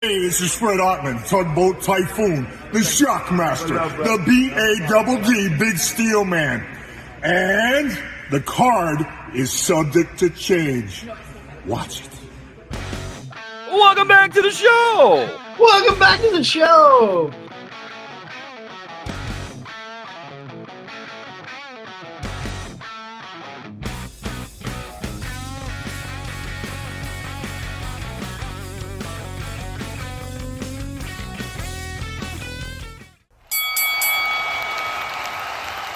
Hey, this is Fred Ottman, Tugboat Typhoon, the Shockmaster, the B-A-double-D, Big Steel Man. And the card is subject to change. Watch it. Welcome back to the show! Welcome back to the show!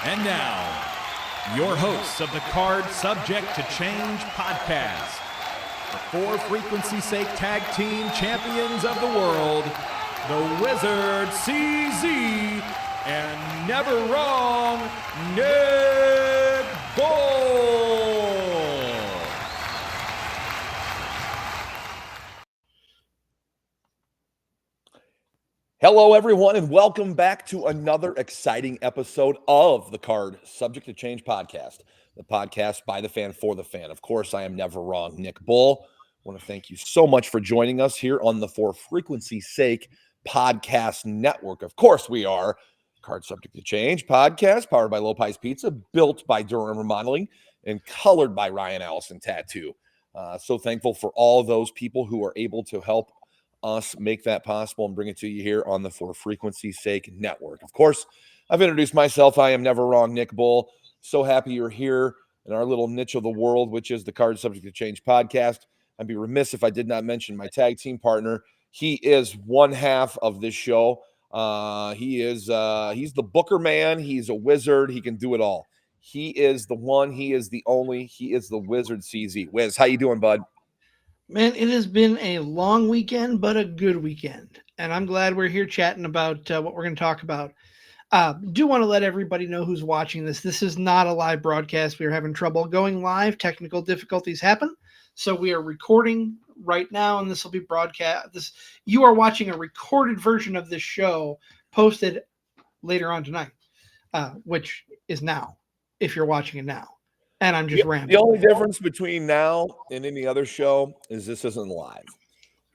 And now, your hosts of the Card Subject to Change podcast, the For Frequency's Sake Tag Team Champions of the World, the Wizard CZ, and Never Wrong, Nick Bull. Hello, everyone, and welcome back to another exciting episode of the Card Subject to Change podcast, the podcast by the fan for the fan. Of course, I am Never Wrong, Nick Bull. I want to thank you so much for joining us here on the For Frequency's Sake podcast network. Of course, we are Card Subject to Change podcast, powered by Lopez Pizza, built by Durham Remodeling, and colored by Ryan Allison Tattoo. So thankful for all those people who are able to help us make that possible and bring it to you here on the For Frequency's Sake network. Of course, I've introduced myself. I am Never Wrong, Nick Bull. So happy you're here in our little niche of the world, which is the Card Subject to Change podcast. I'd be remiss if I did not mention my tag team partner. He is one half of this show. He's the booker man. He's a wizard. He can do it all. He is the one. He is the only. He is the Wizard CZ. Wiz, how you doing, bud? Man, it has been a long weekend, but a good weekend. And I'm glad we're here chatting about what we're going to talk about. Do want to let everybody know who's watching this. This is not a live broadcast. We are having trouble going live. Technical difficulties happen. So we are recording right now, and this will be broadcast. You are watching a recorded version of this show posted later on tonight, which is now, if you're watching it now. And I'm just rambling. The only difference between now and any other show is this isn't live.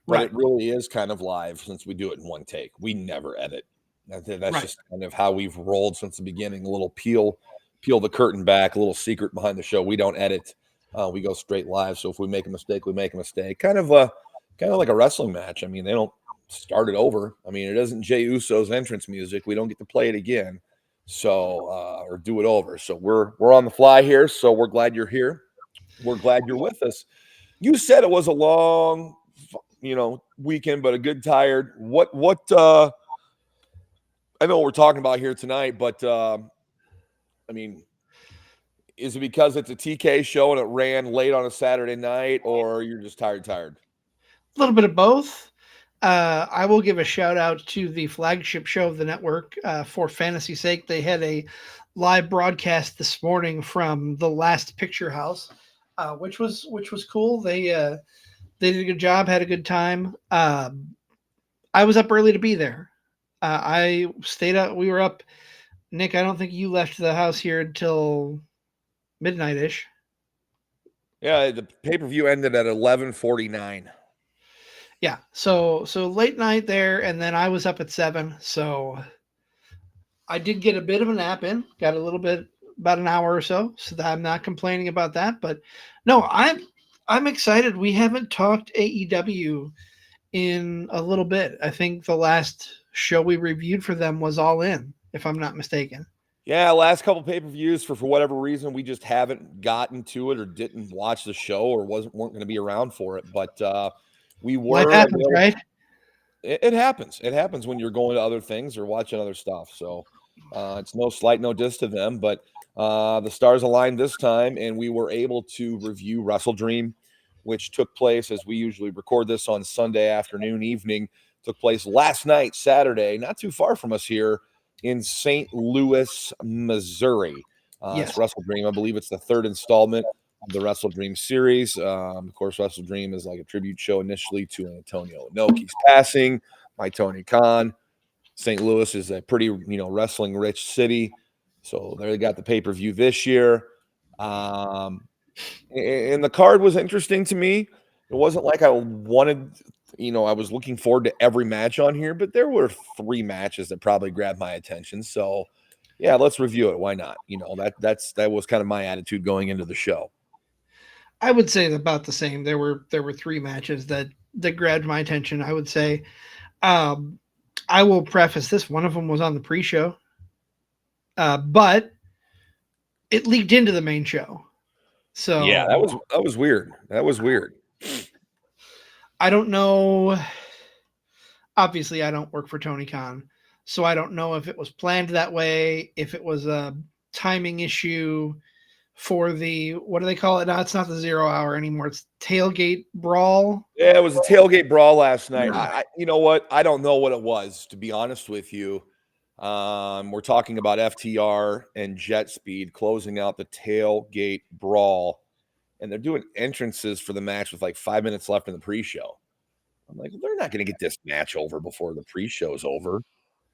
But right. It really is kind of live since we do it in one take. We never edit. That's right. Just kind of how we've rolled since the beginning. A little peel the curtain back, a little secret behind the show. We don't edit. We go straight live. So if we make a mistake, we make a mistake. Kind of like a wrestling match. I mean, they don't start it over. I mean, it isn't Jey Uso's entrance music. We don't get to play it again. So, or do it over. So we're on the fly here. So we're glad you're here. We're glad you're with us. You said it was a long, weekend, but a good tired. What, I know what we're talking about here tonight, but, is it because it's a TK show and it ran late on a Saturday night, or you're just tired? A little bit of both. I will give a shout out to the flagship show of the network, For Fantasy's Sake. They had a live broadcast this morning from the Last Picture House, which was cool. They did a good job, had a good time. I was up early to be there. I stayed up. We were up. Nick, I don't think you left the house here until midnight-ish. Yeah, the pay-per-view ended at 11:49. Yeah, so late night there, and then I was up at 7, so I did get a bit of a nap in, got a little bit, about an hour or so that I'm not complaining about that. But no, I'm excited. We haven't talked AEW in a little bit. I think the last show we reviewed for them was All In, if I'm not mistaken. Yeah, last couple pay-per-views for whatever reason we just haven't gotten to it or didn't watch the show or weren't going to be around for it, but we were. Life happens, right? It happens. It happens when you're going to other things or watching other stuff. So it's no slight, no diss to them, but the stars aligned this time, and we were able to review WrestleDream, which took place, as we usually record this on Sunday afternoon, evening, took place last night, Saturday, not too far from us here in St. Louis, Missouri. Yes. It's WrestleDream. I believe it's the third installment of the WrestleDream series. Of course, WrestleDream is like a tribute show initially to Antonio Inoki's passing by Tony Khan. St. Louis is a pretty, wrestling-rich city. So they got the pay-per-view this year. And the card was interesting to me. It wasn't like I wanted I was looking forward to every match on here, but there were 3 matches that probably grabbed my attention. So, yeah, let's review it. Why not? That was kind of my attitude going into the show. I would say about the same. There were 3 matches that grabbed my attention. I would say, I will preface this. One of them was on the pre-show, but it leaked into the main show. So yeah, that was weird. That was weird. I don't know. Obviously, I don't work for Tony Khan, so I don't know if it was planned that way, if it was a timing issue for the, what do they call it now? It's not the 0 hour anymore. It's tailgate brawl. Yeah, it was a tailgate brawl last night. Yeah. You know what? I don't know what it was, to be honest with you. We're talking about FTR and Jet Speed closing out the tailgate brawl, and they're doing entrances for the match with like 5 minutes left in the pre-show. I'm like, they're not going to get this match over before the pre-show's over.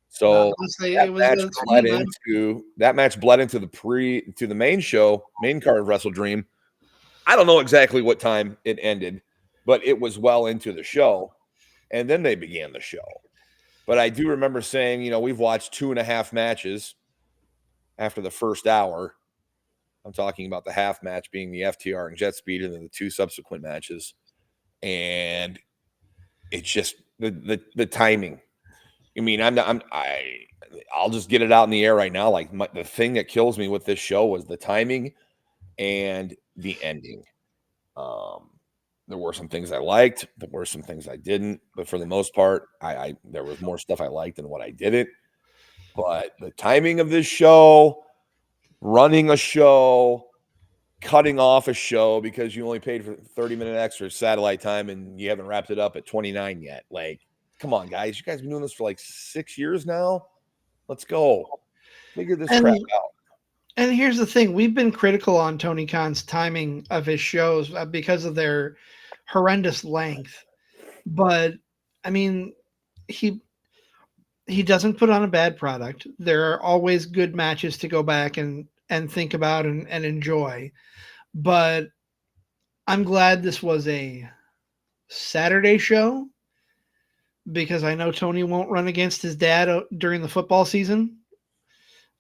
So that match bled into the main show, main card of WrestleDream. I don't know exactly what time it ended, but it was well into the show, and then they began the show. But I do remember saying, we've watched 2.5 matches after the first hour. I'm talking about the half match being the FTR and Jet Speed, and then the 2 subsequent matches, and it's just the timing. I mean, I'll just get it out in the air right now. Like the thing that kills me with this show was the timing and the ending. There were some things I liked. There were some things I didn't. But for the most part, there was more stuff I liked than what I didn't. But the timing of this show, running a show, cutting off a show because you only paid for 30-minute extra satellite time and you haven't wrapped it up at 29 yet. Like, come on, guys. You guys have been doing this for like 6 years now. Let's go. Figure this crap out. And here's the thing. We've been critical on Tony Khan's timing of his shows because of their horrendous length. But, I mean, he doesn't put on a bad product. There are always good matches to go back and think about and enjoy. But I'm glad this was a Saturday show, because I know Tony won't run against his dad during the football season.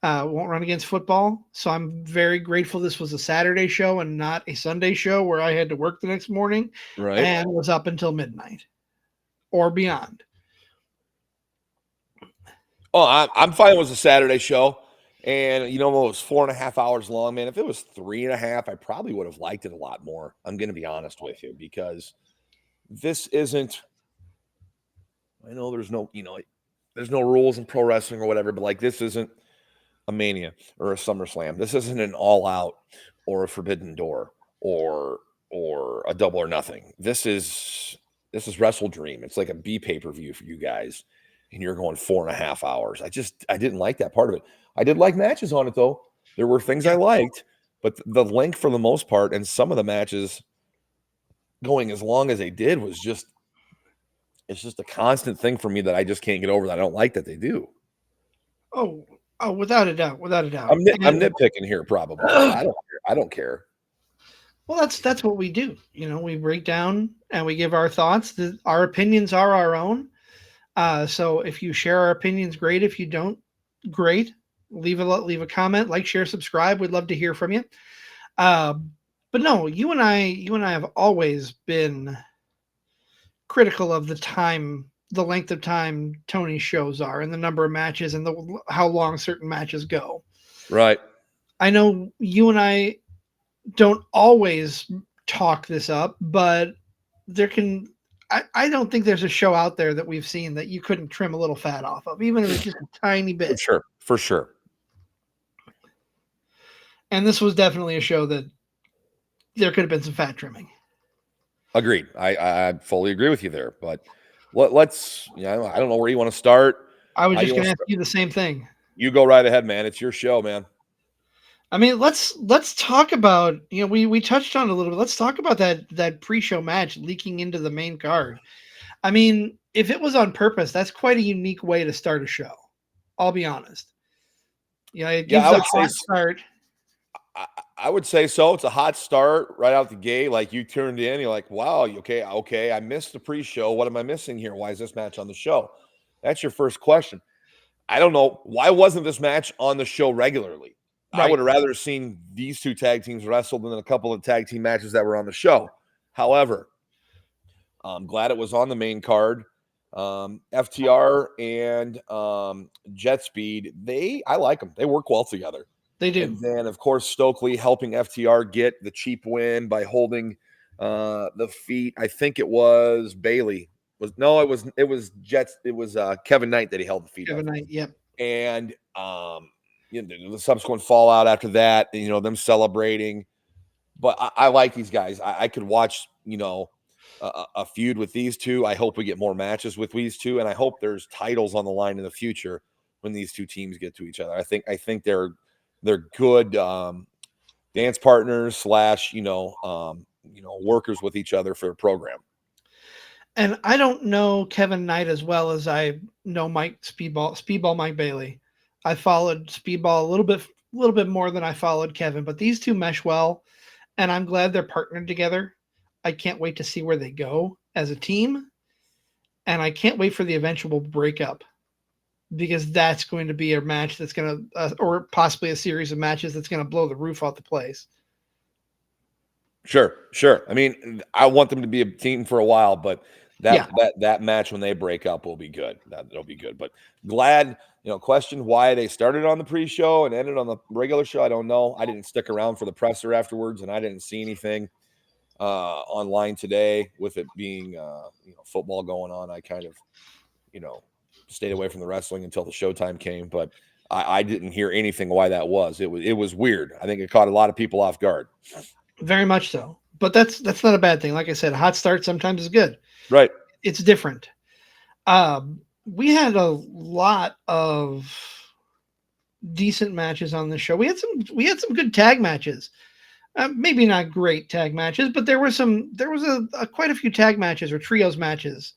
Won't run against football. So I'm very grateful this was a Saturday show and not a Sunday show where I had to work the next morning and was up until midnight or beyond. Oh, I'm fine. It was a Saturday show. And, it was 4.5 hours long, man. If it was 3.5, I probably would have liked it a lot more. I'm going to be honest with you, because this isn't, I know there's no rules in pro wrestling or whatever, but like, this isn't a Mania or a SummerSlam. This isn't an All Out or a Forbidden Door or a Double or Nothing. This is WrestleDream. It's like a B pay-per-view for you guys, and you're going 4.5 hours. I didn't like that part of it. I did like matches on it, though. There were things I liked, but the length for the most part, and some of the matches going as long as they did, was just, it's just a constant thing for me that I just can't get over, that I don't like that they do. Oh, without a doubt. I'm nitpicking here, probably. I don't care. Well, that's what we do. We break down and we give our thoughts. Our opinions are our own. So if you share our opinions, great. If you don't, great. Leave a comment, like, share, subscribe. We'd love to hear from you. But no, you and I have always been critical of the length of time Tony's shows are, and the number of matches, and how long certain matches go. Right. I know you and I don't always talk this up, but I don't think there's a show out there that we've seen that you couldn't trim a little fat off of, even if it's just a tiny bit. For sure. And this was definitely a show that there could have been some fat trimming. Agreed. I fully agree with you there, but let's, I don't know where you want to start. I was just going to ask you the same thing. You go right ahead, man. It's your show, man. I mean, let's talk about, we touched on it a little bit. Let's talk about that pre-show match leaking into the main card. I mean, if it was on purpose, that's quite a unique way to start a show. I'll be honest. It gives a hot start. I would say so. It's a hot start right out the gate. Like you turned in, you're like, wow, okay. I missed the pre-show. What am I missing here? Why is this match on the show? That's your first question. I don't know. Why wasn't this match on the show regularly? Right. I would have rather seen these two tag teams wrestle than a couple of tag team matches that were on the show. However, I'm glad it was on the main card. FTR and Jet Speed, I like them. They work well together. They do. And then, of course, Stokely helping FTR get the cheap win by holding the feet. I think it was Bailey. It was Kevin Knight that he held the feet. Kevin Knight, yep. And the subsequent fallout after that, them celebrating. But I like these guys. I could watch, a feud with these two. I hope we get more matches with these two, and I hope there's titles on the line in the future when these two teams get to each other. I think they're good dance partners / workers with each other for a program. And I don't know Kevin Knight as well as I know Speedball Mike Bailey. I followed Speedball a little bit more than I followed Kevin, but these two mesh well, and I'm glad they're partnered together. I can't wait to see where they go as a team, and I can't wait for the eventual breakup, because that's going to be a match that's going to, or possibly a series of matches that's going to blow the roof off the place. Sure. I mean, I want them to be a team for a while, but that match when they break up will be good. That'll be good. But glad, question why they started on the pre-show and ended on the regular show. I don't know. I didn't stick around for the presser afterwards, and I didn't see anything online today with it being football going on. I kind of stayed away from the wrestling until the showtime came, but I didn't hear anything why that was. It was weird. I think it caught a lot of people off guard. Very much so. But that's not a bad thing. Like I said, a hot start sometimes is good. Right. It's different. We had a lot of decent matches on the show. We had some good tag matches. Maybe not great tag matches, but there was quite a few tag matches or trios matches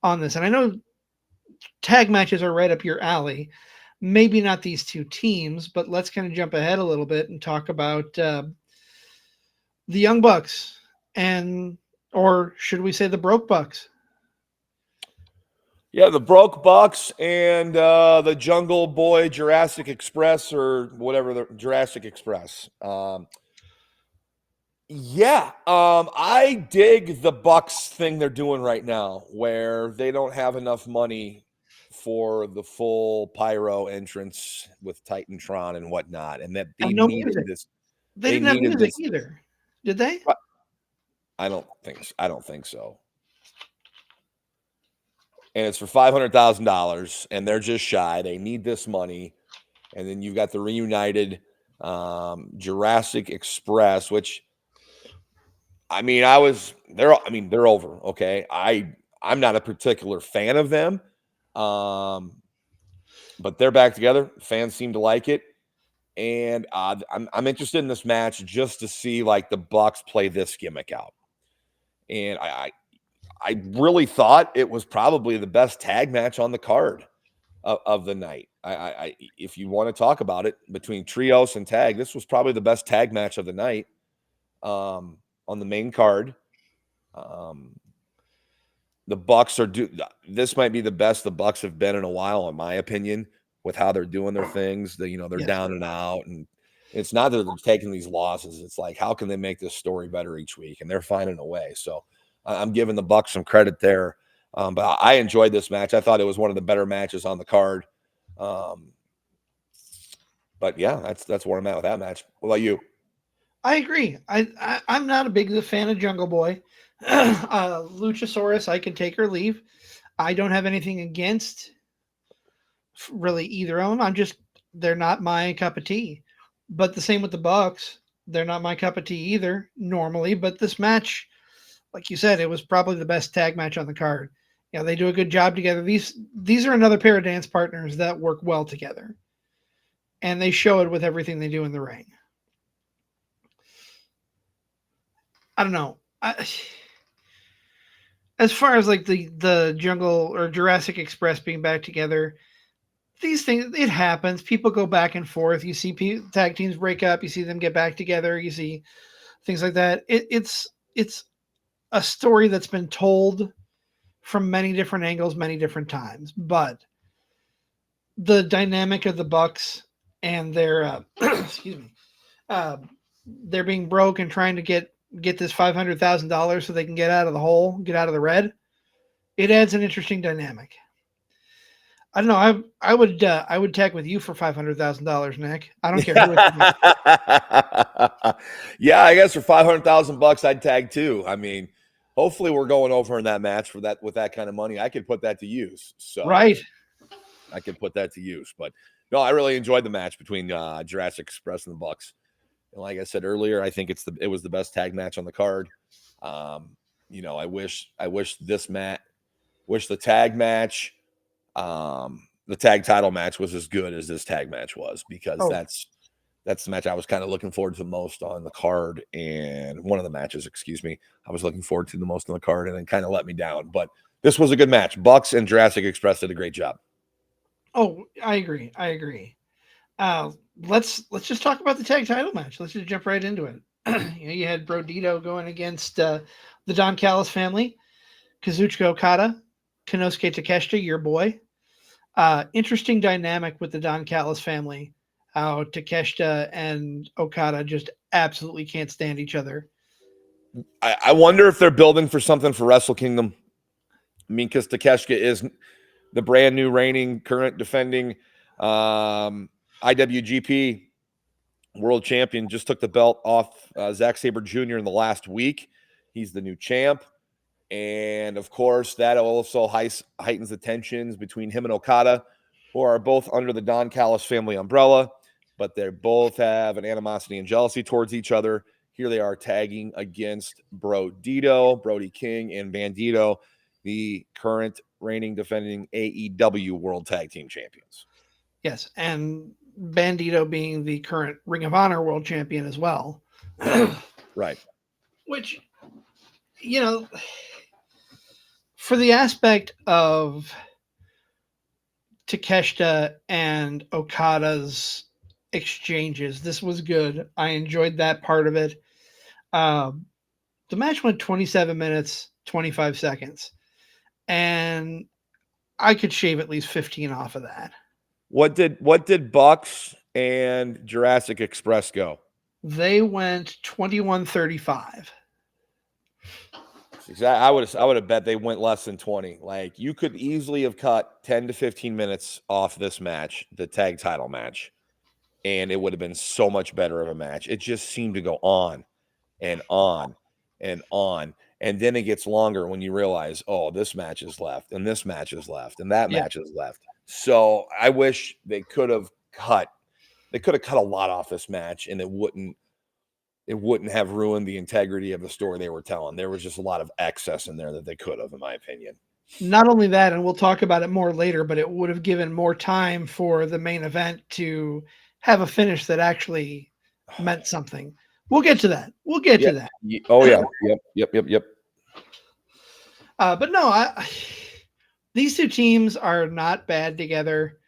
on this. And I know tag matches are right up your alley. Maybe not these two teams, but let's kind of jump ahead a little bit and talk about the Young Bucks, or should we say the Broke Bucks? Yeah, the Broke Bucks and the Jungle Boy Jurassic Express, or whatever, the Jurassic Express. I dig the Bucks thing they're doing right now, where they don't have enough money for the full pyro entrance with Titantron and whatnot, and that they needed this. They didn't have music either, did they? I don't think so. And it's for $500,000, and they're just shy. They need this money, and then you've got the reunited Jurassic Express, which, they're over. Okay, I'm not a particular fan of them, but they're back together. Fans seem to like it, and I'm interested in this match just to see the Bucks play this gimmick out. And I really thought it was probably the best tag match on the card of the night. If you want to talk about it between trios and tag, this was probably the best tag match of the night on the main card. The Bucks this might be the best the Bucks have been in a while, in my opinion, with how they're doing their things. They're down and out, and it's not that they're taking these losses. It's like, how can they make this story better each week? And they're finding a way. So I'm giving the Bucks some credit there. But I enjoyed this match. I thought it was one of the better matches on the card. But yeah, that's where I'm at with that match. What about you? I agree. I'm not a big fan of Jungle Boy. Luchasaurus, I can take or leave. I don't have anything against really either of them. They're not my cup of tea. But the same with the Bucks. They're not my cup of tea either normally. But this match, like you said, it was probably the best tag match on the card. Yeah, they do a good job together. These are another pair of dance partners that work well together. And they show it with everything they do in the ring. I don't know. As far as the Jungle or Jurassic Express being back together, these things, it happens. People go back and forth. You see tag teams break up. You see them get back together. You see things like that. It's a story that's been told from many different angles, many different times. But the dynamic of the Bucks and their excuse me, they're being broke and trying to get this $500,000 so they can get out of the hole, get out of the red. It adds an interesting dynamic. I don't know. I would tag with you for $500,000, Nick. I don't care who it's Yeah, I guess for $500,000 I'd tag too. I mean, hopefully we're going over in that match with that kind of money. I could put that to use. So right. I could put that to use. But no, I really enjoyed the match between Jurassic Express and the Bucks. And like I said earlier, I think it was the best tag match on the card. I wish the tag match, the tag title match was as good as this tag match was, because that's the match I was kind of looking forward to the most on the card, and one of the matches, I was looking forward to the most on the card, and then kind of let me down. But this was a good match. Bucks and Jurassic Express did a great job. Oh, I agree. Let's just talk about the tag title match. Let's just jump right into it. You had Brodito going against the Don Callis family, Kazuchika Okada, Konosuke Takeshita, your boy. Interesting dynamic with the Don Callis family. How Takeshita and Okada just absolutely can't stand each other. I wonder if they're building for something for Wrestle Kingdom. I mean, because Takeshita is the brand new reigning, current defending IWGP World Champion. Just took the belt off Zack Sabre Jr. in the last week. He's the new champ. And, of course, that also heightens the tensions between him and Okada, who are both under the Don Callis family umbrella, but they both have an animosity and jealousy towards each other. Here they are tagging against Brody King, and Bandito, the current reigning defending AEW World Tag Team Champions. Yes, and Bandito being the current Ring of Honor World Champion as well. Right. Which, for the aspect of Takeshita and Okada's exchanges, this was good. I enjoyed that part of it. The match went 27 minutes, 25 seconds. And I could shave at least 15 off of that. What did Bucks and Jurassic Express go? They went 21:35. I would have bet they went less than 20. Like, you could easily have cut 10 to 15 minutes off this match, the tag title match, and it would have been so much better of a match. It just seemed to go on and on and on. And then it gets longer when you realize, oh, this match is left, and this match is left, and that match is left. So I wish they could have cut a lot off this match, and it wouldn't have ruined the integrity of the story they were telling. There was just a lot of excess in there that they could have, in my opinion. Not only that, and we'll talk about it more later, but it would have given more time for the main event to have a finish that actually meant something. We'll get to that. To that. Oh, yeah. Yep. But no, these two teams are not bad together.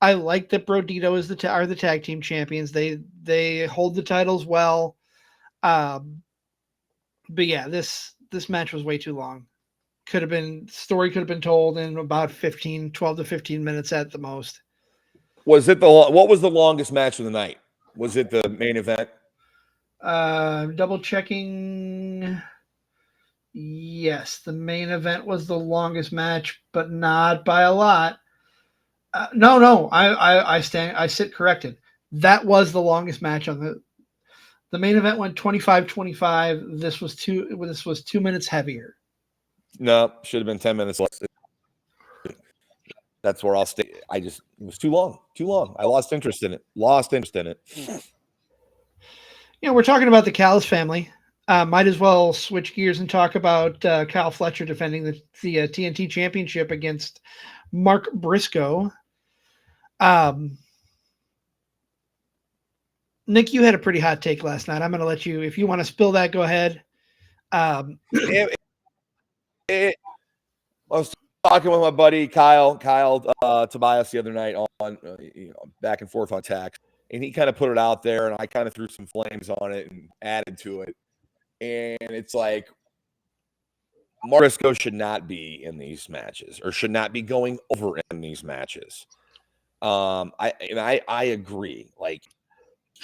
I like that Brodito are the tag team champions. They hold the titles well. But yeah, this match was way too long. Story could have been told in about 12 to 15 minutes at the most. What was the longest match of the night? Was it the main event? Double checking. Yes, the main event was the longest match, but not by a lot. No, I sit corrected. That was the longest match on the main event. Went 25-25. This was 2 minutes heavier. No, should have been 10 minutes less. That's where I'll stay. It was too long. I lost interest in it. We're talking about the Callis family. Might as well switch gears and talk about Kyle Fletcher defending the TNT Championship against Mark Briscoe. Nick, you had a pretty hot take last night. I'm going to let you, if you want to spill that, go ahead. talking with my buddy Kyle Tobias the other night on back and forth on text, and he kind of put it out there, and I kind of threw some flames on it and added to it. And it's like Mark Briscoe should not be in these matches, or should not be going over in these matches. I agree. Like,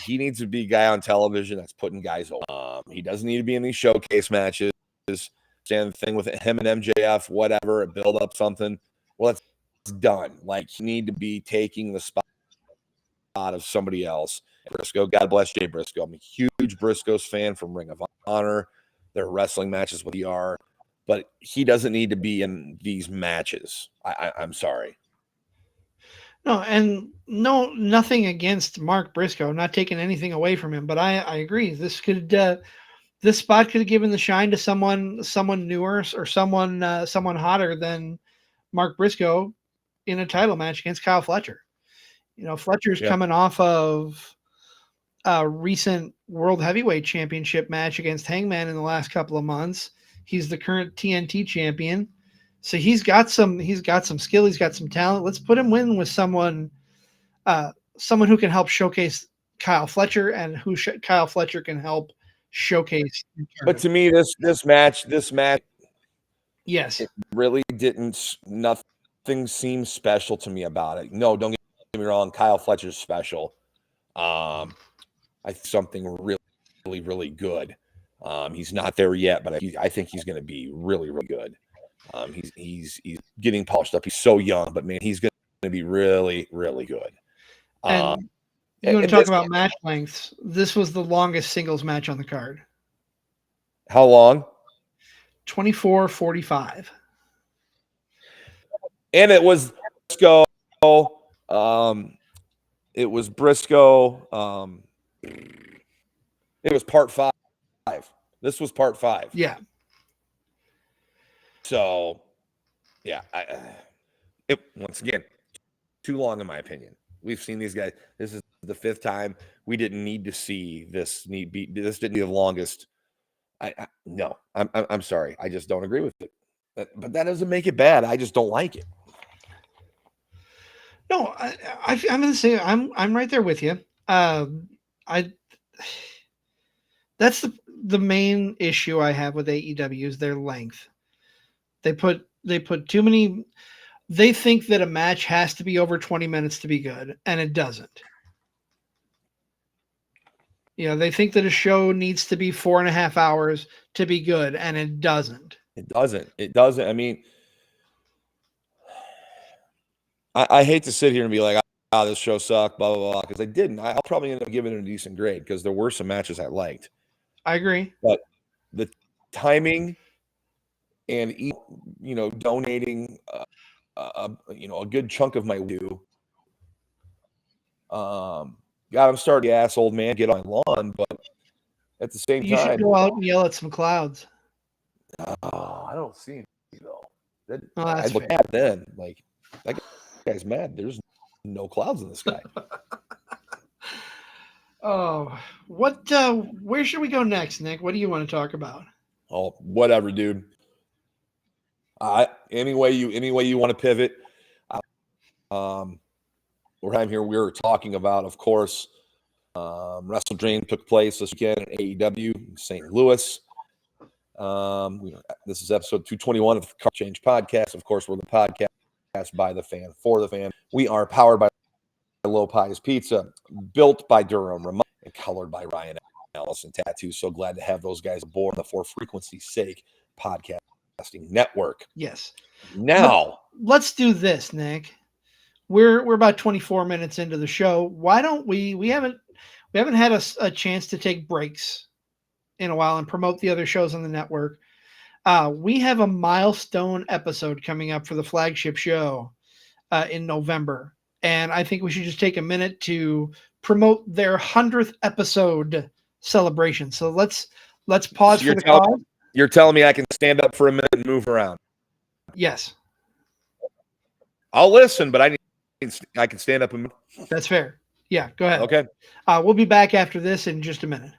he needs to be a guy on television that's putting guys over. He doesn't need to be in these showcase matches. Stand the thing with him and MJF, whatever, build up something. Well, it's done. Like, you need to be taking the spot of somebody else. Briscoe, God bless Jay Briscoe. I'm a huge Briscoe's fan from Ring of Honor. Their wrestling matches with ER, but he doesn't need to be in these matches. I'm sorry. No, and nothing against Mark Briscoe. I'm not taking anything away from him, but I agree. This spot could have given the shine to someone newer or someone hotter than Mark Briscoe in a title match against Kyle Fletcher. Fletcher's coming off of a recent World Heavyweight Championship match against Hangman in the last couple of months. He's the current TNT champion. So he's got some skill. He's got some talent. Let's put him in with someone who can help showcase Kyle Fletcher, and who Kyle Fletcher can help showcase. But to me, this match, yes, it really didn't. Nothing seemed special to me about it. No, don't get me wrong. Kyle Fletcher's special. I think something really, really, really good. He's not there yet, but I think he's going to be really, really good. He's getting polished up. He's so young, but man, he's going to be really, really good. And you want to talk about match lengths? This was the longest singles match on the card. How long? 24:45. And it was Briscoe. It was Briscoe. It was part 5. This was part 5. Yeah. So, yeah. Once again, too long in my opinion. We've seen these guys. This is the 5th time. We didn't need to see this. This didn't be the longest. No. I'm sorry. I just don't agree with it. But that doesn't make it bad. I just don't like it. No, I'm going to say I'm right there with you. That's the main issue I have with AEW is their length. They put too many. They think that a match has to be over 20 minutes to be good, and it doesn't. They think that a show needs to be 4.5 hours to be good, and it doesn't. It doesn't. I mean, I hate to sit here and be like, this show sucked, blah, blah, blah, because I didn't. I'll probably end up giving it a decent grade because there were some matches I liked. I agree. But the timing and, donating, a good chunk of my due, God, I'm starting to ask old man get on my lawn, but at the same time, you should go out and yell at some clouds. I don't see any though. I'd look at then like that guy's mad. There's no clouds in the sky. Oh, where should we go next, Nick? What do you want to talk about? Oh, whatever, dude. Any way you want to pivot. We're here. We were talking about, of course, WrestleDream took place this weekend at AEW in St. Louis. This is episode 221 of the Card Change Podcast. Of course, we're the podcast by the fan for the fan. We are powered by Low Pies Pizza, built by Durham Ramon, and colored by Ryan Allison Tattoos. So glad to have those guys aboard the For Frequency's Sake podcasting network. Yes. Now let's do this, Nick. We're about 24 minutes into the show. Why don't we haven't had a chance to take breaks in a while and promote the other shows on the network. We have a milestone episode coming up for the flagship show in November. And I think we should just take a minute to promote their 100th episode celebration. So let's pause for the call. You're telling me I can stand up for a minute and move around? Yes. I'll listen, but I can stand up and move. That's fair. Yeah, go ahead. Okay. We'll be back after this in just a minute.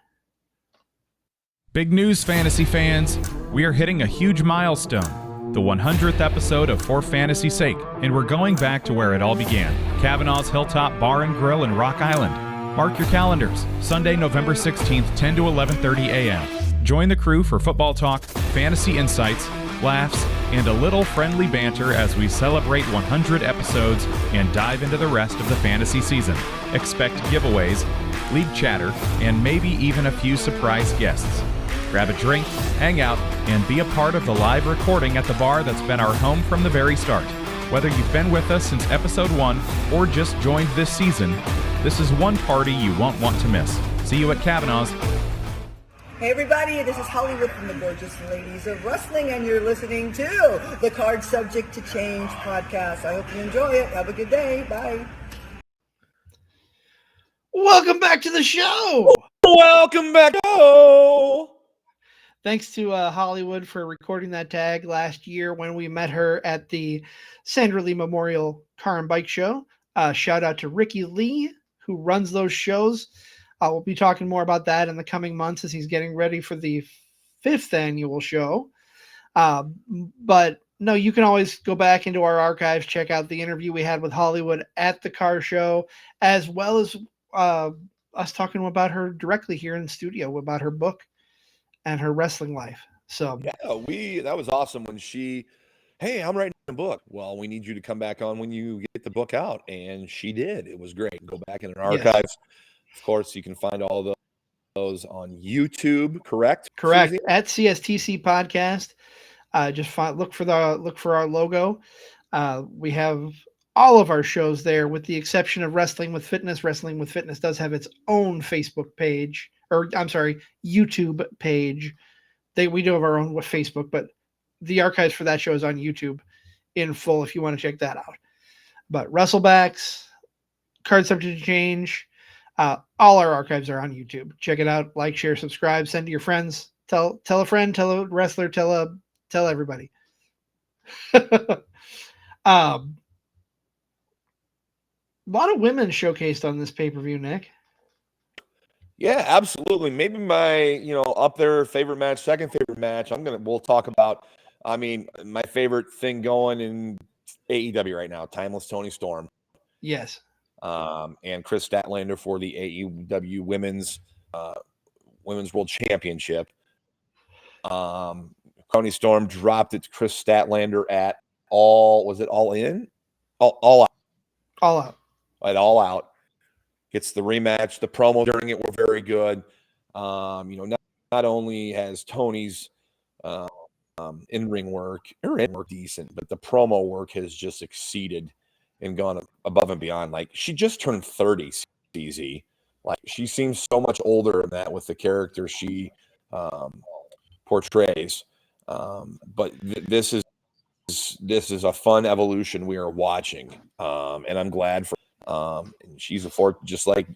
Big news, fantasy fans. We are hitting a huge milestone. the 100th episode of For Fantasy's Sake, and we're going back to where it all began, Kavanaugh's Hilltop Bar and Grill in Rock Island. Mark your calendars, Sunday, November 16th, 10 to 11:30 a.m. Join the crew for football talk, fantasy insights, laughs, and a little friendly banter as we celebrate 100 episodes and dive into the rest of the fantasy season. Expect giveaways, league chatter, and maybe even a few surprise guests. Grab a drink, hang out, and be a part of the live recording at the bar that's been our home from the very start. Whether you've been with us since episode 1 or just joined this season, this is one party you won't want to miss. See you at Kavanaugh's. Hey everybody, this is Hollywood from the Gorgeous Ladies of Wrestling, and you're listening to the Card Subject to Change podcast. I hope you enjoy it. Have a good day. Bye. Welcome back to the show. Welcome back. Oh. Thanks to Hollywood for recording that tag last year when we met her at the Sandra Lee Memorial Car and Bike Show. Shout out to Ricky Lee, who runs those shows. We'll be talking more about that in the coming months as he's getting ready for the 5th annual show. But no, you can always go back into our archives, check out the interview we had with Hollywood at the car show, as well as us talking about her directly here in the studio about her book and her wrestling life. So yeah, that was awesome when hey, I'm writing a book. Well, we need you to come back on when you get the book out. And she did. It was great. Go back in our archives. Yes. Of course, you can find all of those on YouTube, correct? Correct. Susie? At CSTC podcast. Just look for our logo. We have all of our shows there with the exception of Wrestling with Fitness. Wrestling with Fitness does have its own Facebook page, or I'm sorry, YouTube page. We do have our own with Facebook, but the archives for that show is on YouTube in full if you want to check that out. But Wrestlebacks, Card Subject to Change, all our archives are on YouTube. Check it out. Like, share, subscribe, send to your friends. Tell a friend, tell a wrestler, tell everybody. A lot of women showcased on this pay-per-view, Nick. Yeah, absolutely. Maybe my, up there favorite match, second favorite match. We'll talk about, my favorite thing going in AEW right now, Timeless Toni Storm. Yes. And Kris Statlander for the AEW Women's World Championship. Toni Storm dropped it to Kris Statlander at All Out. All Out. At All Out. Gets the rematch. The promo during it were very good. Not only has Tony's in-ring work decent, but the promo work has just exceeded and gone above and beyond. Like, she just turned 30, CZ. Like, she seems so much older than that with the character she portrays. But this is a fun evolution we are watching, and I'm glad for. And she's just like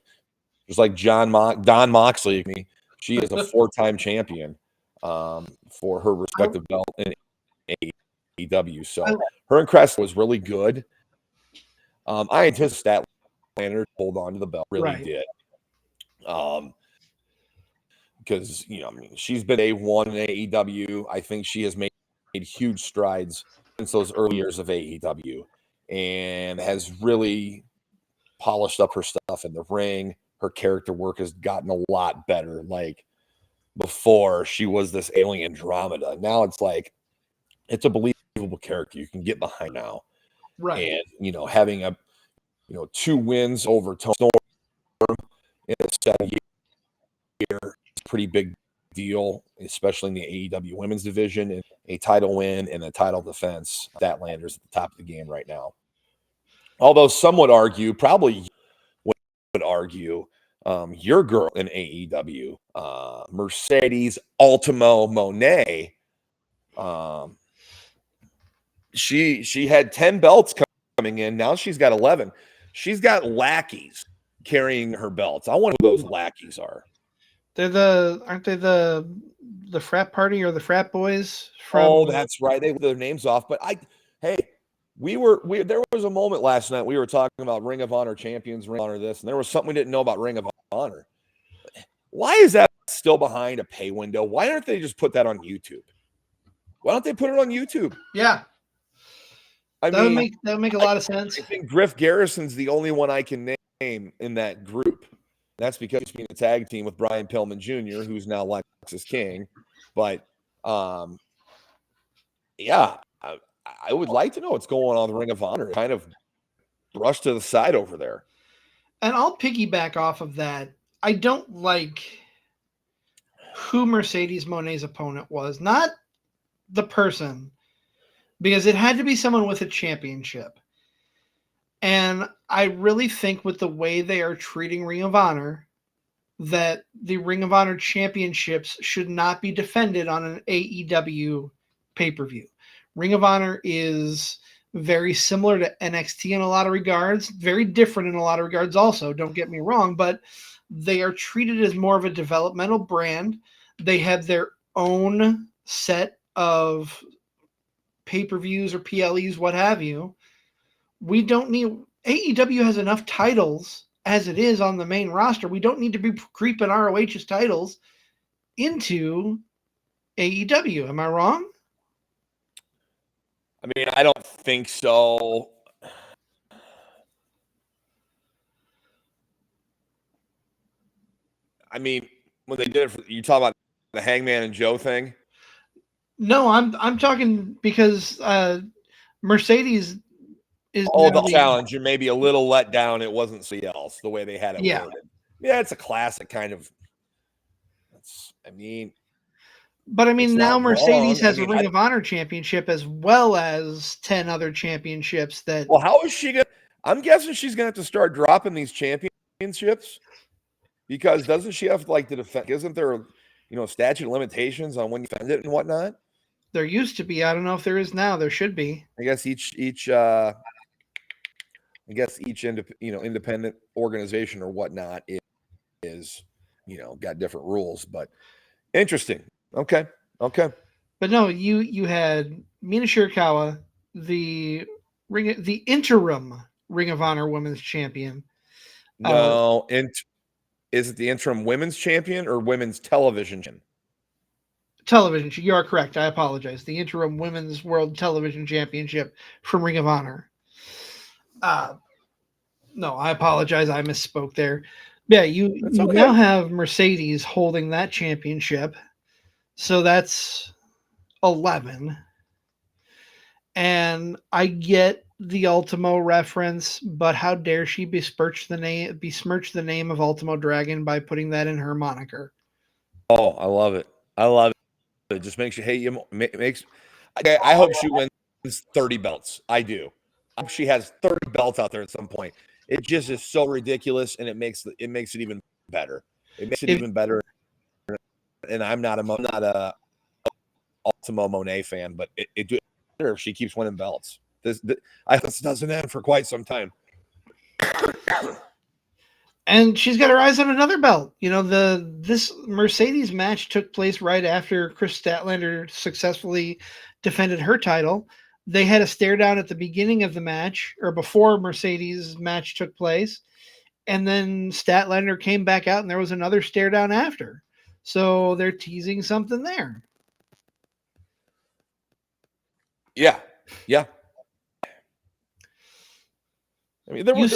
Don Moxley. She is a 4-time champion for her respective belt in AEW. So her and Crest was really good. I anticipate Statlander hold on to the belt. Really did. Because she's been A1 in AEW. I think she has made huge strides since those early years of AEW, and has really polished up her stuff in the ring. Her character work has gotten a lot better. Like, before, she was this alien dramata. Now it's like, it's a believable character you can get behind now. Right. And, having 2 wins over Toni Storm in a 7-year is a pretty big deal, especially in the AEW women's division, and a title win and a title defense. Statlander's at the top of the game right now. Although some would argue, your girl in AEW, Mercedes Ultimo Monet, she had 10 belts coming in. Now she's got 11. She's got lackeys carrying her belts. I wonder who those lackeys are. Aren't they the frat party or the frat boys from? Oh, that's right. They their names off. But there was a moment last night we were talking about Ring of Honor champions, Ring of Honor this, and there was something we didn't know about Ring of Honor. Why is that still behind a pay window? Why aren't they just put that on YouTube? Why don't they put it on YouTube? Yeah. I That mean, would make a lot of sense. I think Griff Garrison's the only one I can name in that group. That's because he's been a tag team with Brian Pillman Jr., who's now Lexus King. But yeah, I would like to know what's going on in the Ring of Honor. Kind of brushed to the side over there. And I'll piggyback off of that. I don't like who Mercedes Moné's opponent was, not the person, because it had to be someone with a championship. And I really think with the way they are treating Ring of Honor, that the Ring of Honor championships should not be defended on an AEW pay-per-view. Ring of Honor is very similar to NXT in a lot of regards, very different in a lot of regards also, don't get me wrong, but they are treated as more of a developmental brand. They have their own set of pay-per-views or PLEs, what have you. We don't need AEW has enough titles as it is on the main roster. We don't need to be creeping ROH's titles into AEW. Am I wrong? I mean, I don't think so. I mean, when they did it, you talk about the Hangman and Joe thing? No, I'm talking because Mercedes is the challenge. You're maybe a little let down. It wasn't somebody else the way they had it Yeah. worded. Yeah, it's a classic kind of. But I mean, now Mercedes has a Ring I of Honor championship as well as 10 other championships that. Well, how is she going to? I'm guessing she's going to have to start dropping these championships because doesn't she have to defend? Isn't there, statute of limitations on when you defend it and whatnot? There used to be. I don't know if there is now. There should be. I guess each independent organization or whatnot is got different rules, but interesting. Okay. But no, you had Mina Shirakawa, the interim Ring of Honor Women's Champion. No, is it the interim women's champion or women's television champion? Television. You are correct. I apologize. The interim Women's World Television Championship from Ring of Honor. No, I apologize. I misspoke there. Yeah, you now have Mercedes holding that championship. So that's 11. And I get the Ultimo reference, but how dare she besmirch the name of Ultimo Dragon by putting that in her moniker? Oh, I love it. It just makes you hate you. I hope she wins 30 belts. I do. I hope she has 30 belts out there at some point. It just is so ridiculous, and it makes it even better. It makes it even better. And I'm not a Ultimo Monet fan, but it do better if she keeps winning belts. This doesn't end for quite some time. And she's got her eyes on another belt. This Mercedes match took place right after Kris Statlander successfully defended her title. They had a stare down at the beginning of the match, or before Mercedes' match took place, and then Statlander came back out, and there was another stare down after. So they're teasing something there. Yeah. I mean, there was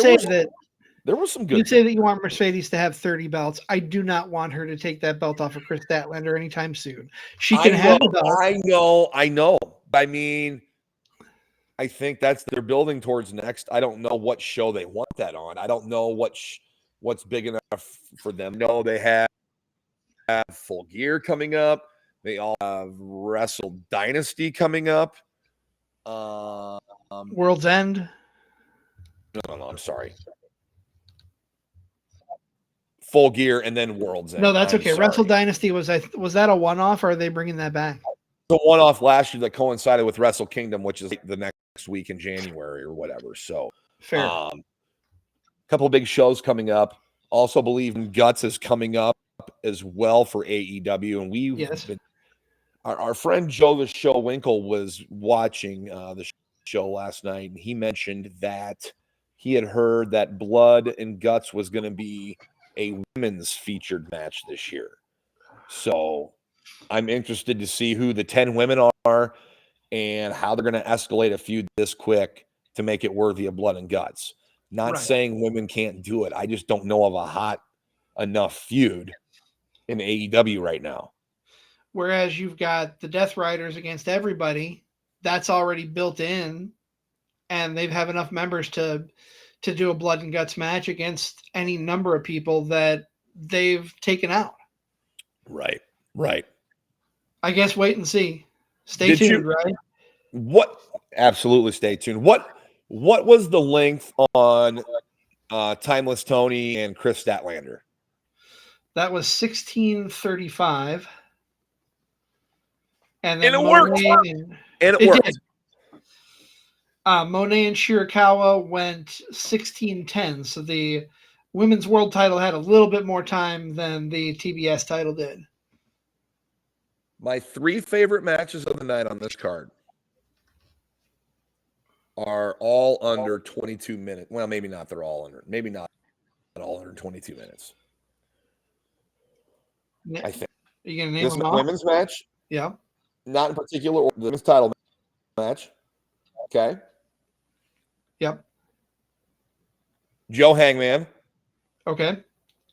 some good. You say that you want Mercedes to have 30 belts. I do not want her to take that belt off of Kris Statlander anytime soon. She can have a belt. I know. I mean, I think they're building towards next. I don't know what show they want that on. I don't know what's big enough for them. No, they have Full Gear coming up. They all have Wrestle Dynasty coming up. World's End. No, I'm sorry. Full Gear and then World's End. No, that's okay. Wrestle Dynasty was that a one-off, or are they bringing that back? The one-off last year that coincided with Wrestle Kingdom, which is the next week in January or whatever. So, fair. A couple of big shows coming up. Also, believe Guts is coming up as well for AEW, and we've been. Our friend Joe the Show Winkle was watching the show last night, and he mentioned that he had heard that Blood and Guts was going to be a women's featured match this year. So I'm interested to see who the 10 women are and how they're going to escalate a feud this quick to make it worthy of blood and guts. Not saying women can't do it. I just don't know of a hot enough feud in AEW right now. Whereas you've got the Death Riders against everybody, that's already built in, and they have enough members to do a blood and guts match against any number of people that they've taken out. Right. I guess wait and see. Stay tuned, right? What? Absolutely stay tuned. What was the length on Timeless Tony and Kris Statlander? That was 16:35. And then it worked. It worked. Did. Monet and Shirakawa went 16:10. So the women's world title had a little bit more time than the TBS title did. My 3 favorite matches of the night on this card are all under 22 minutes. Well, maybe not. They're all under. Maybe not all under 22 minutes. I think. Are you going to name this them all? Women's match? Yeah. Not in particular order. The women's title match. Okay. Yep. Joe Hangman. Okay.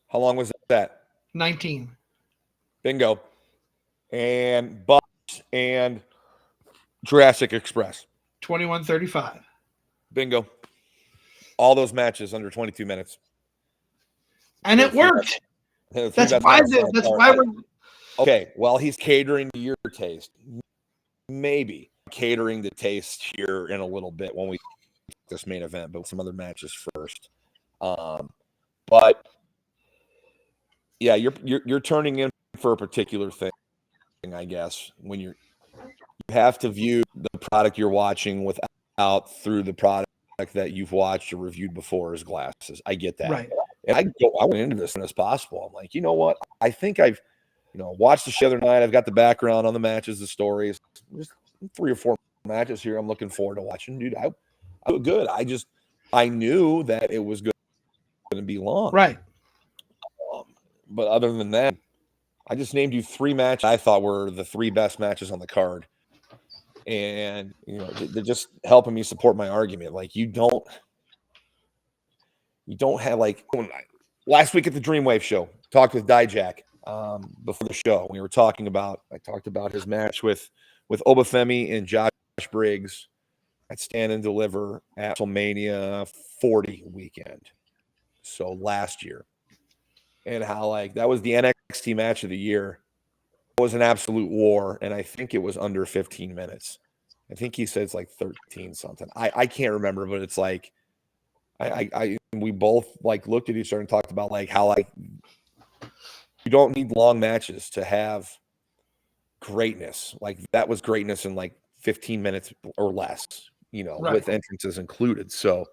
How long was that? 19. Bingo. And Bucks and Jurassic Express. 21:35. Bingo. All those matches under 22 minutes. And it worked. That's why we're okay. Well, he's catering to your taste. Maybe catering to taste here in a little bit when we this main event, but some other matches first. But yeah, you're turning in for a particular thing, I guess, when you have to view the product you're watching without through the product that you've watched or reviewed before as glasses. I get that. right. And I went into this as soon as possible. I'm like, you know what? I think I've, watched the show the other night. I've got the background on the matches, the stories. Just 3 or 4 matches here I'm looking forward to watching. Dude, I do good. I knew that it was going to be long. Right. But other than that, I just named you 3 matches I thought were the 3 best matches on the card. And, they're just helping me support my argument. Like, you don't have, like, last week at the Dreamwave show, talked with Dijak before the show. I talked about his match with Obafemi and Josh Briggs at Stand and Deliver at WrestleMania 40 weekend. So last year. And how, like, that was the NXT match of the year. It was an absolute war, and I think it was under 15 minutes. I think he said it's like 13 something. I can't remember, but it's like we both like looked at each other and talked about like how like you don't need long matches to have greatness. Like that was greatness in like 15 minutes or less, Right. with entrances included. So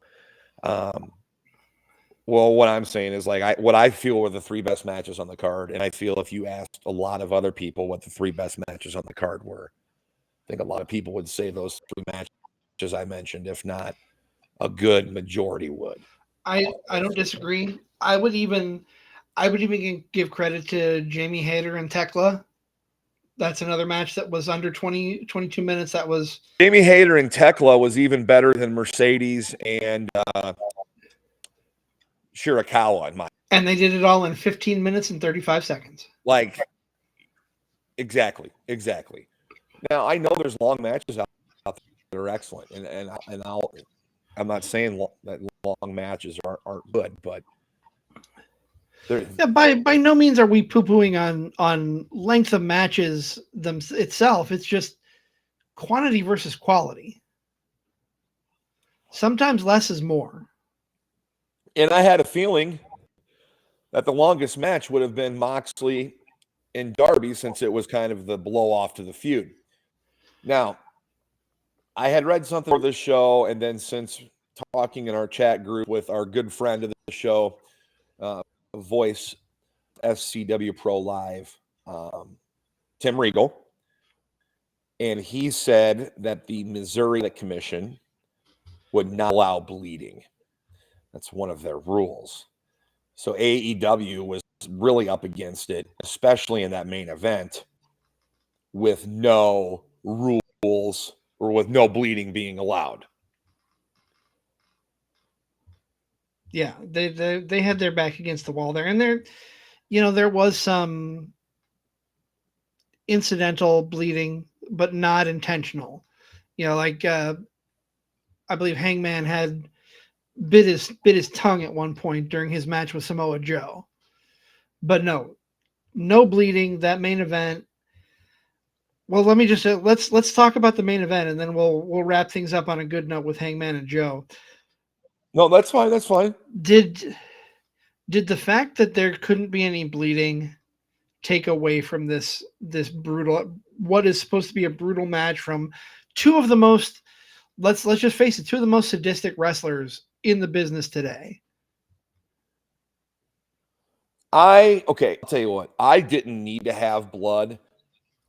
well, what I'm saying is like what I feel were the 3 best matches on the card, and I feel if you asked a lot of other people what the 3 best matches on the card were, I think a lot of people would say those 3 matches I mentioned, if not a good majority would. I don't disagree. I would even give credit to Jamie Hayter and Tekla. That's another match that was under 22 minutes. That was Jamie Hayter and Tekla was even better than Mercedes and Shirakawa in my. And they did it all in 15 minutes and 35 seconds. Like, exactly. Now I know there's long matches out there that are excellent, and I'm not saying that long matches aren't good, but by no means are we poo-pooing on length of matches itself. It's just quantity versus quality. Sometimes less is more. And I had a feeling that the longest match would have been Moxley and Darby, since it was kind of the blow off to the feud. Now, I had read something for this show, and then since talking in our chat group with our good friend of the show, Voice FCW Pro Live, Tim Regal, and he said that the Missouri Commission would not allow bleeding. That's one of their rules. So AEW was really up against it, especially in that main event. with no rules or with no bleeding being allowed. Yeah, they had their back against the wall there, and there was some incidental bleeding, but not intentional. Like I believe Hangman had bit his tongue at one point during his match with Samoa Joe, but no bleeding. That main event. Well, let me just let's talk about the main event, and then we'll wrap things up on a good note with Hangman and Joe. No, that's fine. That's fine. Did the fact that there couldn't be any bleeding take away from this brutal, what is supposed to be a brutal match from two of the most, let's just face it, two of the most sadistic wrestlers in the business today? I'll tell you what, I didn't need to have blood.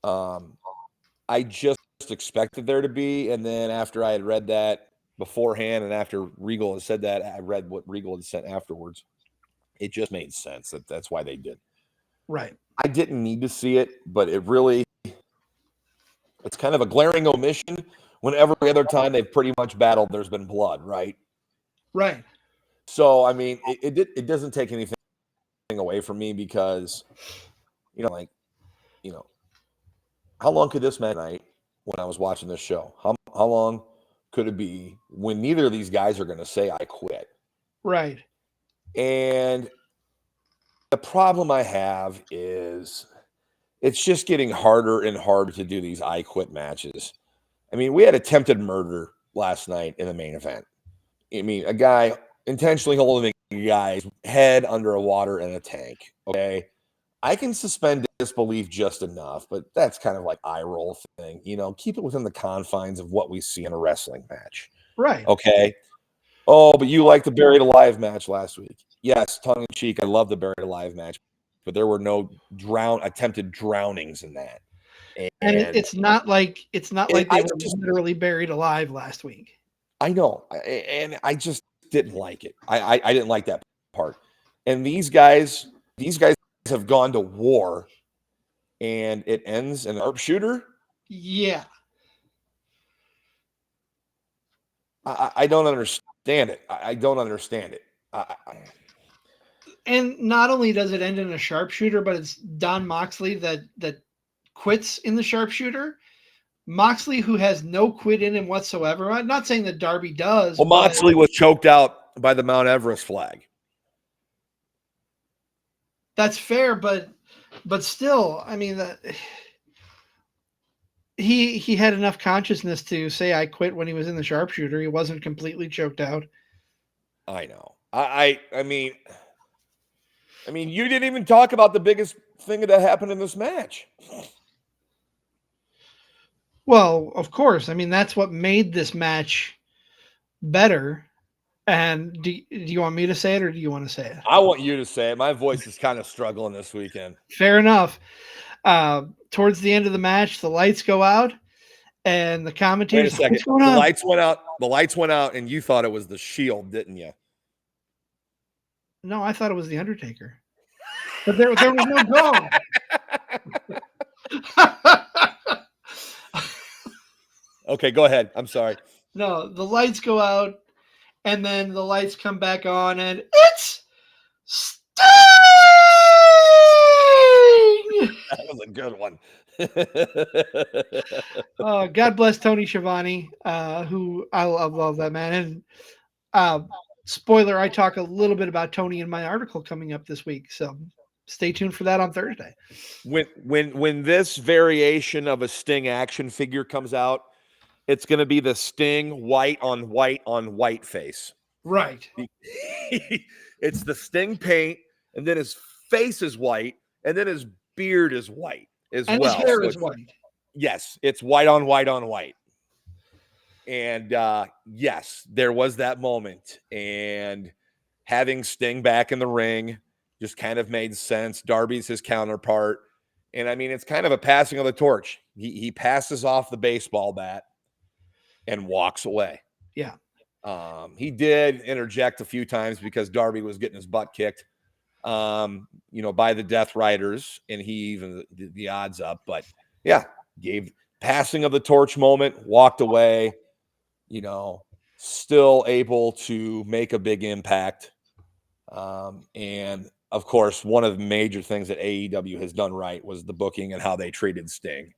I just expected there to be, and then after I had read that beforehand, and after Regal had said that, I read what Regal had sent afterwards. It just made sense that's why they did. Right. I didn't need to see it, but it's kind of a glaring omission when every other time they've pretty much battled, there's been blood, right? Right. So, I mean, it doesn't take anything away from me because, how long could this match night when I was watching this show? How long could it be when neither of these guys are going to say I quit? Right. And the problem I have is it's just getting harder and harder to do these I quit matches. I mean, we had attempted murder last night in the main event. I mean, a guy intentionally holding a guy's head under a water in a tank. Okay. I can suspend disbelief just enough, but that's kind of like eye roll thing. Keep it within the confines of what we see in a wrestling match. Right. Okay. Oh, but you liked the Buried Alive match last week. Yes, tongue in cheek. I love the Buried Alive match, but there were no attempted drownings in that. And it's not like they were literally buried alive last week. I know, and I just didn't like it. I didn't like that part. And these guys have gone to war, and it ends in a sharpshooter. Yeah. I don't understand it. I don't understand it. And not only does it end in a sharpshooter, but it's Jon Moxley that quits in the sharpshooter. Moxley, who has no quit in him whatsoever. I'm not saying that Darby does. Well, Moxley was choked out by the Mount Everest flag. That's fair, but still, I mean, he had enough consciousness to say I quit when he was in the sharpshooter. He wasn't completely choked out. I know. I mean, you didn't even talk about the biggest thing that happened in this match. Well, of course. I mean, that's what made this match better. And do you want me to say it or do you want to say it? I want you to say it. My voice is kind of struggling this weekend. Fair enough. Towards the end of the match, the lights go out and the commentators. Wait a second. The lights went out. The lights went out and you thought it was the Shield, didn't you? No, I thought it was the Undertaker. But there was no goal. Okay, go ahead. I'm sorry. No, the lights go out, and then the lights come back on, and it's Sting! That was a good one. God bless Tony Schiavone, who I love that man. And spoiler, I talk a little bit about Tony in my article coming up this week, so stay tuned for that on Thursday. When this variation of a Sting action figure comes out, it's going to be the Sting white on white face. Right. It's the Sting paint, and then his face is white, and then his beard is white as and well. His hair is white. Yes, it's white on white on white. And yes, there was that moment. And having Sting back in the ring just kind of made sense. Darby's his counterpart. And I mean, it's kind of a passing of the torch. He passes off the baseball bat and walks away. Yeah. He did interject a few times because Darby was getting his butt kicked, by the Death Riders, and he even the odds up. But yeah, gave passing of the torch moment, walked away, you know, still able to make a big impact. And of course, one of the major things that AEW has done right was the booking and how they treated Sting.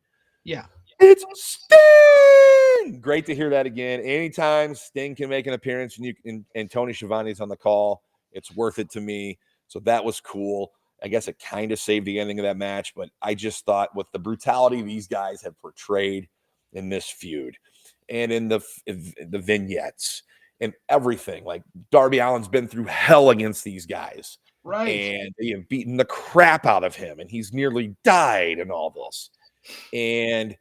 Yeah. It's Sting! Great to hear that again. Anytime Sting can make an appearance and Tony Schiavone's on the call, it's worth it to me. So that was cool. I guess it kind of saved the ending of that match, but I just thought with the brutality these guys have portrayed in this feud and in the vignettes and everything, like Darby Allen's been through hell against these guys. Right. And they have beaten the crap out of him, and he's nearly died and all this. And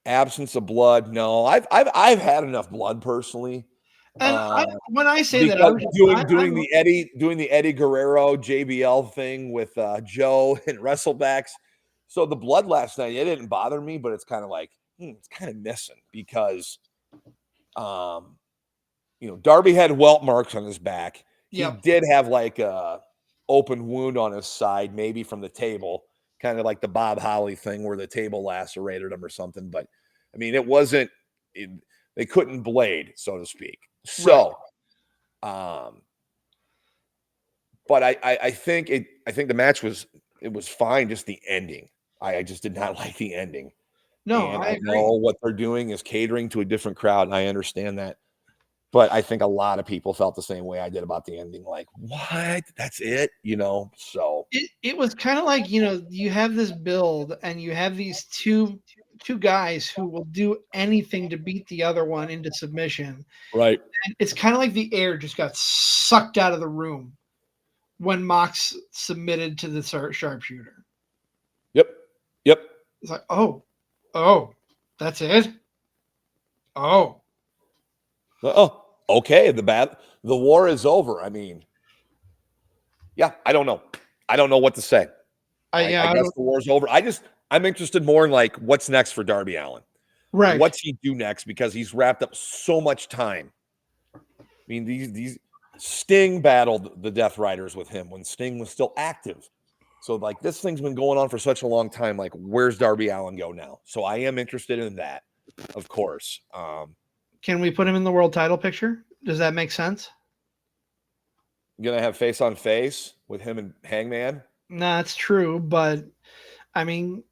absence of blood, no. I've had enough blood personally. And when I say that, I was doing the Eddie Guerrero JBL thing with Joe and WrestleBacks. So the blood last night, it didn't bother me, but it's kind of like it's kind of missing because, Darby had welt marks on his back. He did have like a open wound on his side, maybe from the table, kind of like the Bob Holly thing where the table lacerated him or something. But I mean, it wasn't. They couldn't blade, so to speak. So, but I think the match was fine. Just the ending, I just did not like the ending. No, and I agree. know what they're doing is catering to a different crowd, and I understand that. But I think a lot of people felt the same way I did about the ending. Like, what? That's it? So it was kind of like, you have this build and you have these two guys who will do anything to beat the other one into submission. Right. And it's kind of like the air just got sucked out of the room when Mox submitted to the sharpshooter. Yep. It's like, oh, that's it? Oh, okay. The war is over. I mean, yeah, I don't know. I don't know what to say. I guess the war's over. I'm interested more in like what's next for Darby Allen. Right. What's he do next? Because he's wrapped up so much time. I mean, these Sting battled the Death Riders with him when Sting was still active. So like this thing's been going on for such a long time. Like, where's Darby Allen go now? So I am interested in that, of course. Can we put him in the world title picture? Does that make sense? Gonna have face on face with him and Hangman? No, that's true, but I mean,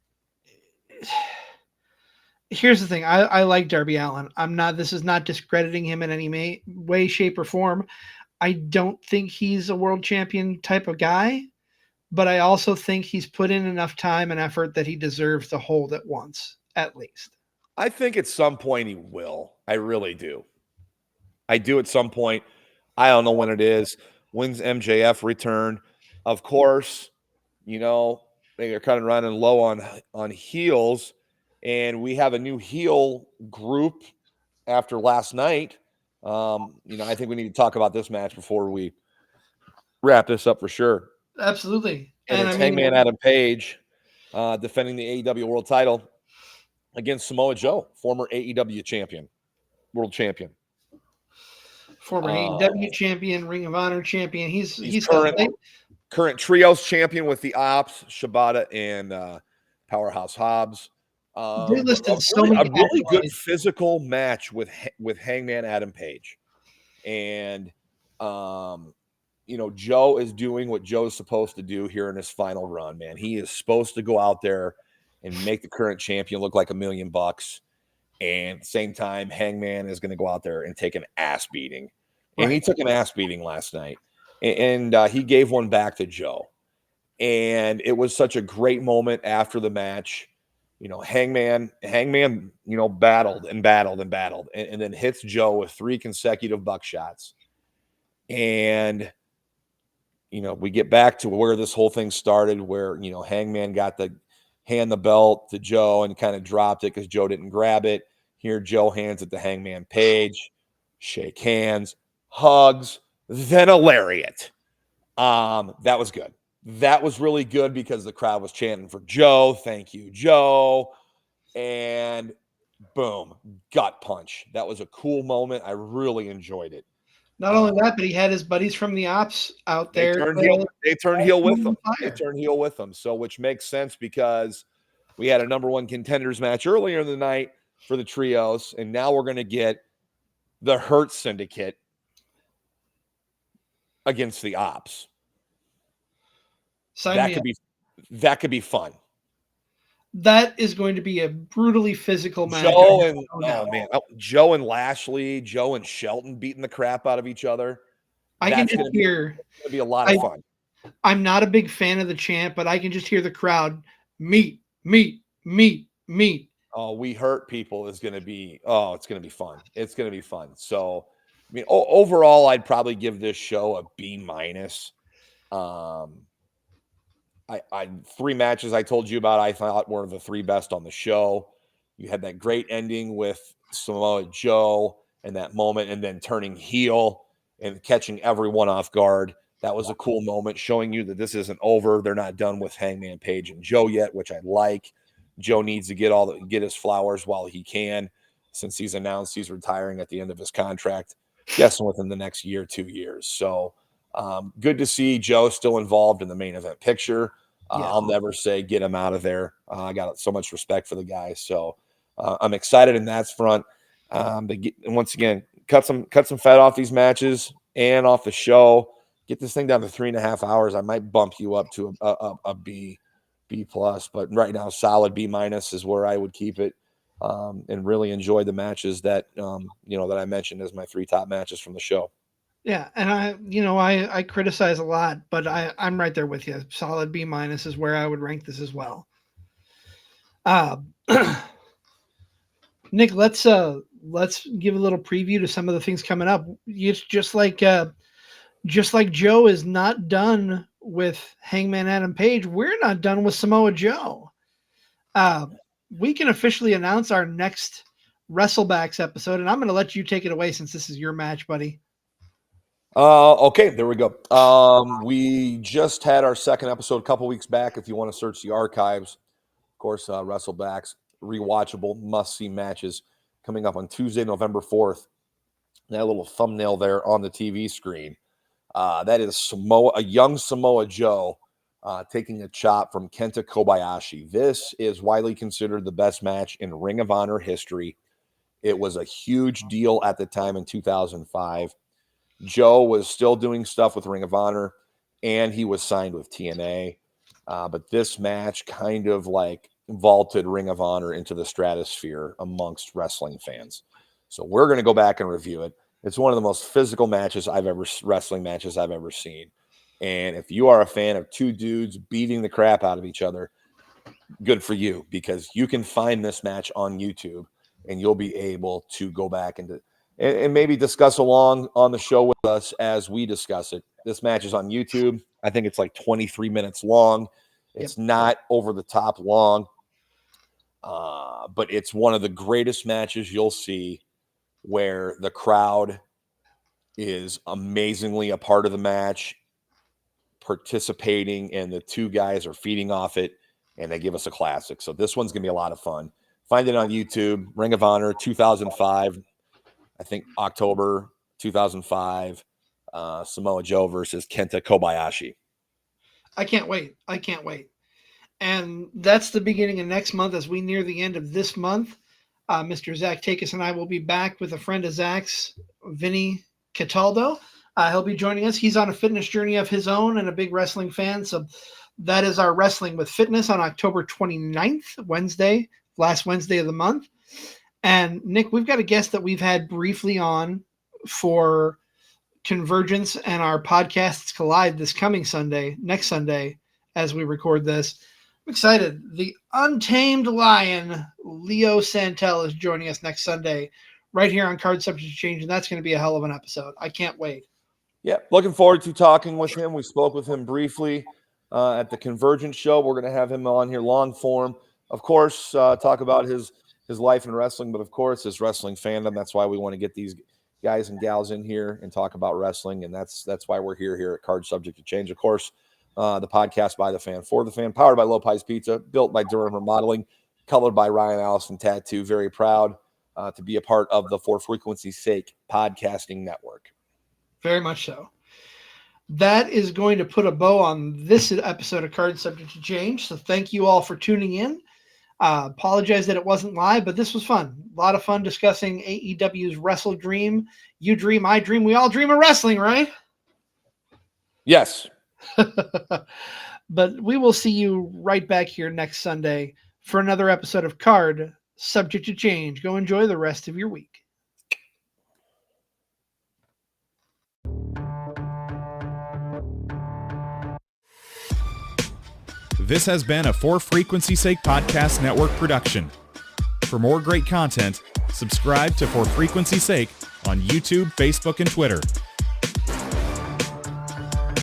here's the thing. I like Darby Allen. This is not discrediting him in any way, shape, or form. I don't think he's a world champion type of guy, but I also think he's put in enough time and effort that he deserves to hold it once, at least. I think at some point he will. I really do. I do at some point. I don't know when it is. When's MJF return? Of course, they're kind of running low on heels, and we have a new heel group after last night. I think we need to talk about this match before we wrap this up for sure. Absolutely. And it's Hangman Adam Page defending the AEW World title against Samoa Joe, former AEW champion, world champion. Former AEW champion, Ring of Honor champion. He's current trios champion with the Ops, Shibata, and Powerhouse Hobbs. They listed a really good physical match with Hangman Adam Page. And, Joe is doing what Joe's supposed to do here in his final run, man. He is supposed to go out there and make the current champion look like $1 million. And at the same time, Hangman is going to go out there and take an ass beating. And he took an ass beating last night. And he gave one back to Joe. And it was such a great moment after the match. Hangman, battled and then hits Joe with 3 consecutive buckshots. And, we get back to where this whole thing started, where, Hangman got the belt to Joe and kind of dropped it because Joe didn't grab it. Here, Joe hands it to Hangman Page, shake hands, hugs, then a lariat. That was good. That was really good because the crowd was chanting for Joe. Thank you, Joe. And boom, gut punch. That was a cool moment. I really enjoyed it. Not only that, but he had his buddies from the Ops out there. They turned heel with him. So, which makes sense because We had a number one contenders match earlier in the night for the trios, and now we're going to get the Hurt Syndicate against the Ops. That could be fun. That is going to be a brutally physical match. Joe and Lashley, Joe and Shelton beating the crap out of each other. I can just hear. It's going to be a lot of fun. I'm not a big fan of the chant, but I can just hear the crowd, meat, meat, meat, meat. Oh, we hurt people is going to be, it's going to be fun. It's going to be fun. So, I mean, overall, I'd probably give this show a B-. I 3 matches I told you about, I thought were the 3 best on the show. You had that great ending with Samoa Joe and that moment, and then turning heel and catching everyone off guard. That was a cool moment, showing you that this isn't over. They're not done with Hangman Page and Joe yet, which I like. Joe needs to get his flowers while he can, since he's announced he's retiring at the end of his contract, guessing within the next year, 2 years. So good to see Joe still involved in the main event picture. I'll never say get him out of there. I got so much respect for the guy. So I'm excited in that front. Once again, cut some fat off these matches and off the show. Get this thing down to 3.5 hours. I might bump you up to a B+, but right now solid B- is where I would keep it. And really enjoy the matches that that I mentioned as my 3 top matches from the show. Yeah, and I criticize a lot, but I'm right there with you. Solid B- is where I would rank this as well. Nick, let's give a little preview to some of the things coming up. It's just like Joe is not done with Hangman Adam Page, we're not done with Samoa Joe. We can officially announce our next WrestleBacks episode, and I'm going to let you take it away since this is your match, buddy. Okay, there we go. We just had our second episode a couple weeks back. If you want to search the archives, of course, WrestleBacks, rewatchable, must-see matches coming up on Tuesday, November 4th. That little thumbnail there on the TV screen. That is a young Samoa Joe taking a chop from Kenta Kobayashi. This is widely considered the best match in Ring of Honor history. It was a huge deal at the time in 2005. Joe was still doing stuff with Ring of Honor, and he was signed with TNA. But this match kind of like vaulted Ring of Honor into the stratosphere amongst wrestling fans. So we're going to go back and review it. It's one of the most physical wrestling matches I've ever seen. And if you are a fan of 2 dudes beating the crap out of each other, good for you, because you can find this match on YouTube and you'll be able to go back and maybe discuss along on the show with us as we discuss it. This match is on YouTube. I think it's like 23 minutes long. It's not over the top long, but it's one of the greatest matches you'll see, where the crowd is amazingly a part of the match, participating, and the 2 guys are feeding off it, and they give us a classic. So this one's going to be a lot of fun. Find it on YouTube, Ring of Honor 2005. I think October 2005, Samoa Joe versus Kenta Kobayashi. I can't wait. And that's the beginning of next month. As we near the end of this month, Mr. Zach Takis and I will be back with a friend of Zach's, Vinny Cataldo. He'll be joining us. He's on a fitness journey of his own and a big wrestling fan. So that is our Wrestling with Fitness on October 29th, last Wednesday of the month. And Nick, we've got a guest that we've had briefly on for Convergence and our podcasts collide next Sunday, as we record this. I'm excited. The Untamed Lion, Leo Santel, is joining us next Sunday right here on Card Subject to Change, and that's going to be a hell of an episode. I can't wait. Yeah, looking forward to talking with him. We spoke with him briefly at the Convergence show. We're going to have him on here long form. Of course, talk about his life in wrestling, but of course his wrestling fandom. That's why we want to get these guys and gals in here and talk about wrestling, and that's why we're here at Card Subject to Change. Of course, the podcast by the fan, for the fan, powered by Low Pies Pizza, built by Durham Remodeling, colored by Ryan Allison Tattoo. Very proud to be a part of the For Frequency's Sake podcasting network. Very much so. That is going to put a bow on this episode of Card Subject to Change. So thank you all for tuning in. Apologize that it wasn't live, but this was fun. A lot of fun discussing AEW's WrestleDream. You dream, I dream. We all dream of wrestling, right? Yes. But we will see you right back here next Sunday for another episode of Card Subject to Change. Go enjoy the rest of your week. This has been a For Frequency's Sake Podcast Network production. For more great content, subscribe to For Frequency's Sake on YouTube, Facebook, and Twitter.